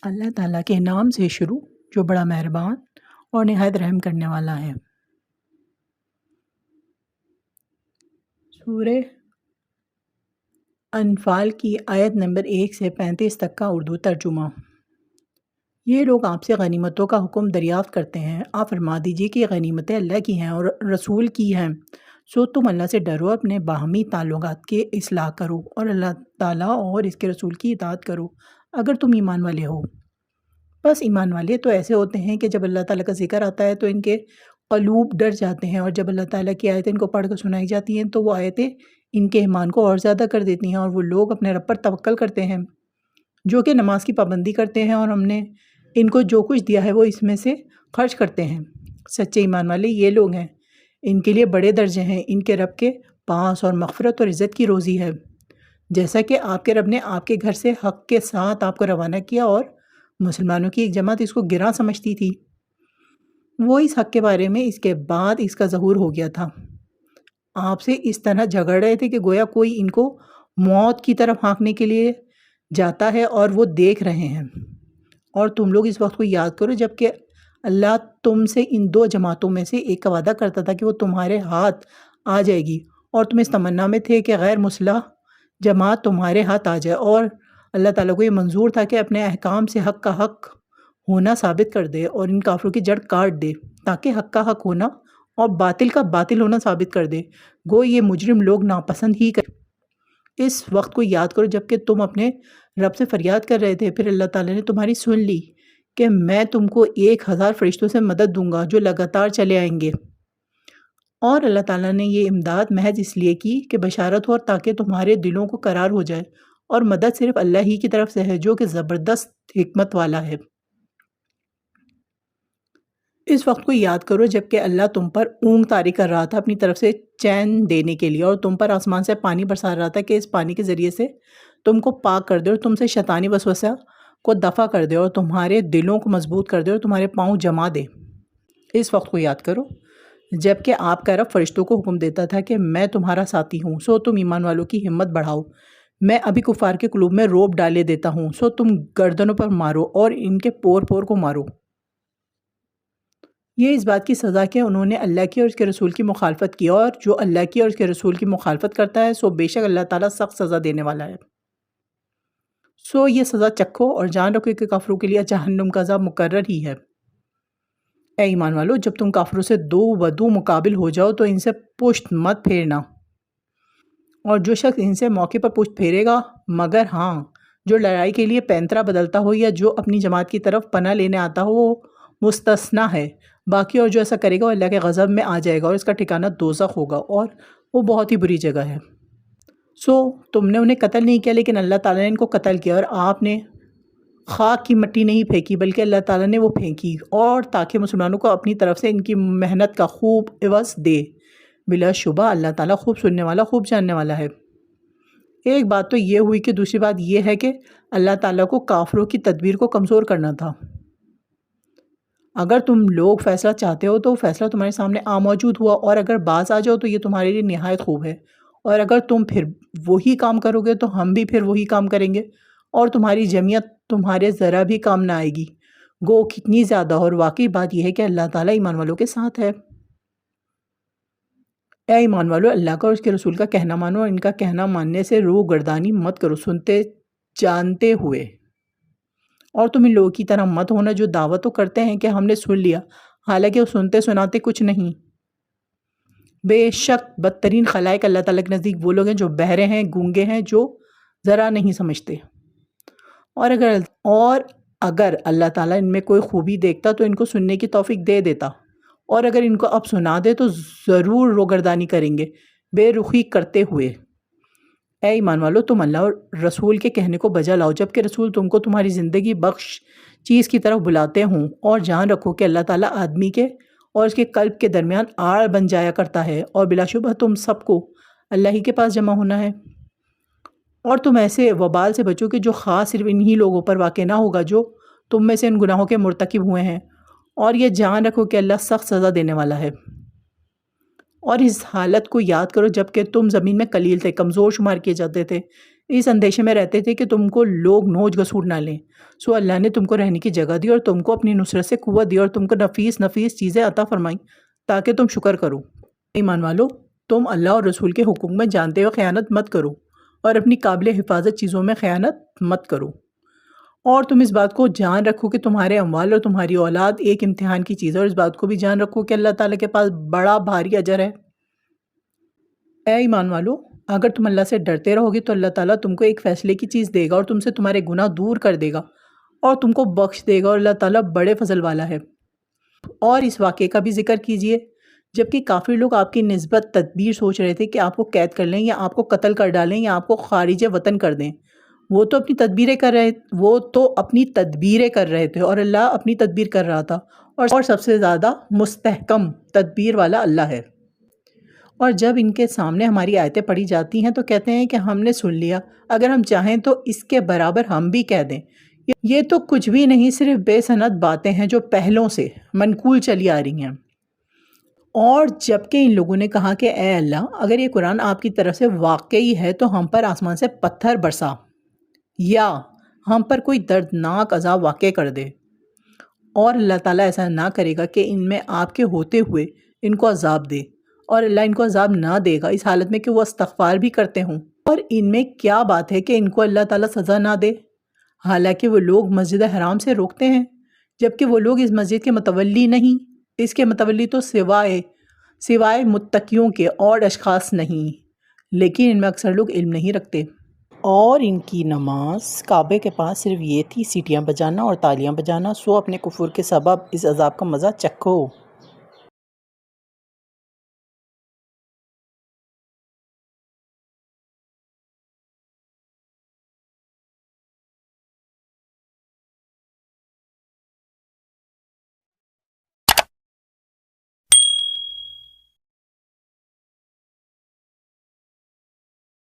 اللہ تعالیٰ کے نام سے شروع جو بڑا مہربان اور نہایت رحم کرنے والا ہے۔ سورہ انفال کی آیت نمبر 1 سے 35 تک کا اردو ترجمہ۔ یہ لوگ آپ سے غنیمتوں کا حکم دریافت کرتے ہیں، آپ فرما دیجئے کہ یہ غنیمتیں اللہ کی ہیں اور رسول کی ہیں، سو تم اللہ سے ڈرو، اپنے باہمی تعلقات کے اصلاح کرو اور اللہ تعالیٰ اور اس کے رسول کی اطاعت کرو اگر تم ایمان والے ہو۔ بس ایمان والے تو ایسے ہوتے ہیں کہ جب اللہ تعالیٰ کا ذکر آتا ہے تو ان کے قلوب ڈر جاتے ہیں، اور جب اللہ تعالیٰ کی آیتیں ان کو پڑھ کر سنائی جاتی ہیں تو وہ آیتیں ان کے ایمان کو اور زیادہ کر دیتی ہیں، اور وہ لوگ اپنے رب پر توکل کرتے ہیں جو کہ نماز کی پابندی کرتے ہیں، اور ہم نے ان کو جو کچھ دیا ہے وہ اس میں سے خرچ کرتے ہیں۔ سچے ایمان والے یہ لوگ ہیں، ان کے لیے بڑے درجے ہیں ان کے رب کے پاس، اور مغفرت اور عزت کی روزی ہے، جیسا کہ آپ کے رب نے آپ کے گھر سے حق کے ساتھ آپ کو روانہ کیا، اور مسلمانوں کی ایک جماعت اس کو گراں سمجھتی تھی، وہ اس حق کے بارے میں اس کے بعد اس کا ظہور ہو گیا تھا، آپ سے اس طرح جھگڑ رہے تھے کہ گویا کوئی ان کو موت کی طرف ہانکنے کے لیے جاتا ہے اور وہ دیکھ رہے ہیں۔ اور تم لوگ اس وقت کو یاد کرو جب کہ اللہ تم سے ان دو جماعتوں میں سے ایک کا وعدہ کرتا تھا کہ وہ تمہارے ہاتھ آ جائے گی، اور تم اس تمنا میں تھے کہ غیر مسلح جماعت تمہارے ہاتھ آ جائے، اور اللہ تعالیٰ کو یہ منظور تھا کہ اپنے احکام سے حق کا حق ہونا ثابت کر دے اور ان کافروں کی جڑ کاٹ دے، تاکہ حق کا حق ہونا اور باطل کا باطل ہونا ثابت کر دے، گو یہ مجرم لوگ ناپسند ہی کر۔ اس وقت کو یاد کرو جب کہ تم اپنے رب سے فریاد کر رہے تھے، پھر اللہ تعالیٰ نے تمہاری سن لی کہ میں تم کو 1000 فرشتوں سے مدد دوں گا جو لگاتار چلے آئیں گے، اور اللہ تعالیٰ نے یہ امداد محض اس لیے کی کہ بشارت ہو اور تاکہ تمہارے دلوں کو قرار ہو جائے، اور مدد صرف اللہ ہی کی طرف سے ہے جو کہ زبردست حکمت والا ہے۔ اس وقت کو یاد کرو جب کہ اللہ تم پر اونگ طاری کر رہا تھا اپنی طرف سے چین دینے کے لیے، اور تم پر آسمان سے پانی برسا رہا تھا کہ اس پانی کے ذریعے سے تم کو پاک کر دے اور تم سے شیطانی وسوسہ کو دفع کر دے اور تمہارے دلوں کو مضبوط کر دے اور تمہارے پاؤں جما دے۔ اس وقت کو یاد کرو جب کہ آپ کا رب فرشتوں کو حکم دیتا تھا کہ میں تمہارا ساتھی ہوں، سو تم ایمان والوں کی ہمت بڑھاؤ، میں ابھی کفار کے قلوب میں رعب ڈالے دیتا ہوں، سو تم گردنوں پر مارو اور ان کے پور پور کو مارو۔ یہ اس بات کی سزا کہ انہوں نے اللہ کی اور اس کے رسول کی مخالفت کی، اور جو اللہ کی اور اس کے رسول کی مخالفت کرتا ہے سو بے شک اللہ تعالیٰ سخت سزا دینے والا ہے۔ سو یہ سزا چکھو اور جان رکھو کہ کافروں کے لیے جہنم کا عذاب مقرر ہی ہے۔ اے ایمان والو، جب تم کافروں سے دو بدو مقابل ہو جاؤ تو ان سے پشت مت پھیرنا، اور جو شخص ان سے موقع پر پشت پھیرے گا، مگر ہاں جو لڑائی کے لیے پینترا بدلتا ہو یا جو اپنی جماعت کی طرف پناہ لینے آتا ہو، وہ مستثنیٰ ہے، باقی اور جو ایسا کرے گا وہ اللہ کے غضب میں آ جائے گا اور اس کا ٹھکانہ دوزخ ہوگا، اور وہ بہت ہی بری جگہ ہے۔ سو تم نے انہیں قتل نہیں کیا لیکن اللہ تعالیٰ نے ان کو قتل کیا، اور آپ نے خاک کی مٹی نہیں پھینکی بلکہ اللہ تعالیٰ نے وہ پھینکی، اور تاکہ مسلمانوں کو اپنی طرف سے ان کی محنت کا خوب عوض دے۔ بلا شبہ اللہ تعالیٰ خوب سننے والا خوب جاننے والا ہے۔ ایک بات تو یہ ہوئی کہ دوسری بات یہ ہے کہ اللہ تعالیٰ کو کافروں کی تدبیر کو کمزور کرنا تھا۔ اگر تم لوگ فیصلہ چاہتے ہو تو فیصلہ تمہارے سامنے موجود ہوا، اور اگر باز آ جاؤ تو یہ تمہارے لیے نہایت خوب ہے، اور اگر تم پھر وہی کام کرو گے تو ہم بھی پھر وہی کام کریں گے، اور تمہاری جمعیت تمہارے ذرا بھی کام نہ آئے گی، گو کتنی زیادہ۔ اور واقعی بات یہ ہے کہ اللہ تعالیٰ ایمان والوں کے ساتھ ہے۔ اے ایمان والو، اللہ کا اور اس کے رسول کا کہنا مانو، اور ان کا کہنا ماننے سے روح گردانی مت کرو سنتے جانتے ہوئے، اور تم ان لوگوں کی طرح مت ہونا جو دعویٰ تو کرتے ہیں کہ ہم نے سن لیا، حالانکہ وہ سنتے سناتے کچھ نہیں۔ بے شک بدترین خلائق اللہ تعالیٰ کے نزدیک وہ لوگ ہیں جو بہرے ہیں، گونگے ہیں، جو ذرا نہیں سمجھتے، اور اگر اللہ تعالیٰ ان میں کوئی خوبی دیکھتا تو ان کو سننے کی توفیق دے دیتا، اور اگر ان کو اب سنا دے تو ضرور روگردانی کریں گے بے رخی کرتے ہوئے۔ اے ایمان والو، تم اللہ اور رسول کے کہنے کو بجا لاؤ جب کہ رسول تم کو تمہاری زندگی بخش چیز کی طرف بلاتے ہوں، اور جان رکھو کہ اللہ تعالیٰ آدمی کے اور اس کے قلب کے درمیان آڑ بن جایا کرتا ہے، اور بلا شبہ تم سب کو اللہ ہی کے پاس جمع ہونا ہے۔ اور تم ایسے وبال سے بچو کہ جو خاص صرف انہی لوگوں پر واقع نہ ہوگا جو تم میں سے ان گناہوں کے مرتکب ہوئے ہیں، اور یہ جان رکھو کہ اللہ سخت سزا دینے والا ہے۔ اور اس حالت کو یاد کرو جب کہ تم زمین میں قلیل تھے، کمزور شمار کیے جاتے تھے، اس اندیشے میں رہتے تھے کہ تم کو لوگ نوچ گھسوٹ نہ لیں۔ سو اللہ نے تم کو رہنے کی جگہ دی اور تم کو اپنی نصرت سے قوت دی اور تم کو نفیس نفیس چیزیں عطا فرمائیں تاکہ تم شکر کرو۔ ایمان والو، تم اللہ اور رسول کے حکم میں جانتے ہوئے خیانت مت کرو اور اپنی قابل حفاظت چیزوں میں خیانت مت کرو، اور تم اس بات کو جان رکھو کہ تمہارے اموال اور تمہاری اولاد ایک امتحان کی چیز ہے، اور اس بات کو بھی جان رکھو کہ اللہ تعالیٰ کے پاس بڑا بھاری اجر ہے۔ اے ایمان والو، اگر تم اللہ سے ڈرتے رہو گے تو اللہ تعالیٰ تم کو ایک فیصلے کی چیز دے گا اور تم سے تمہارے گناہ دور کر دے گا اور تم کو بخش دے گا، اور اللہ تعالیٰ بڑے فضل والا ہے۔ اور اس واقعے کا بھی ذکر کیجئے جبکہ کافر لوگ آپ کی نسبت تدبیر سوچ رہے تھے کہ آپ کو قید کر لیں یا آپ کو قتل کر ڈالیں یا آپ کو خارج وطن کر دیں۔ وہ تو اپنی تدبیریں کر رہے تھے اور اللہ اپنی تدبیر کر رہا تھا، اور سب سے زیادہ مستحکم تدبیر والا اللہ ہے۔ اور جب ان کے سامنے ہماری آیتیں پڑھی جاتی ہیں تو کہتے ہیں کہ ہم نے سن لیا، اگر ہم چاہیں تو اس کے برابر ہم بھی کہہ دیں۔ یہ تو کچھ بھی نہیں، صرف بے سند باتیں ہیں جو پہلوں سے منقول چلی آ رہی ہیں۔ اور جبکہ ان لوگوں نے کہا کہ اے اللہ، اگر یہ قرآن آپ کی طرف سے واقعی ہے تو ہم پر آسمان سے پتھر برسا یا ہم پر کوئی دردناک عذاب واقع کر دے، اور اللہ تعالیٰ ایسا نہ کرے گا کہ ان میں آپ کے ہوتے ہوئے ان کو عذاب دے، اور اللہ ان کو عذاب نہ دے گا اس حالت میں کہ وہ استغفار بھی کرتے ہوں۔ اور ان میں کیا بات ہے کہ ان کو اللہ تعالیٰ سزا نہ دے، حالانکہ وہ لوگ مسجد حرام سے روکتے ہیں، جبکہ وہ لوگ اس مسجد کے متولی نہیں، اس کے متولی تو سوائے متقیوں کے اور اشخاص نہیں، لیکن ان میں اکثر لوگ علم نہیں رکھتے۔ اور ان کی نماز کعبے کے پاس صرف یہ تھی، سیٹیاں بجانا اور تالیاں بجانا، سو اپنے کفر کے سبب اس عذاب کا مزہ چکھو۔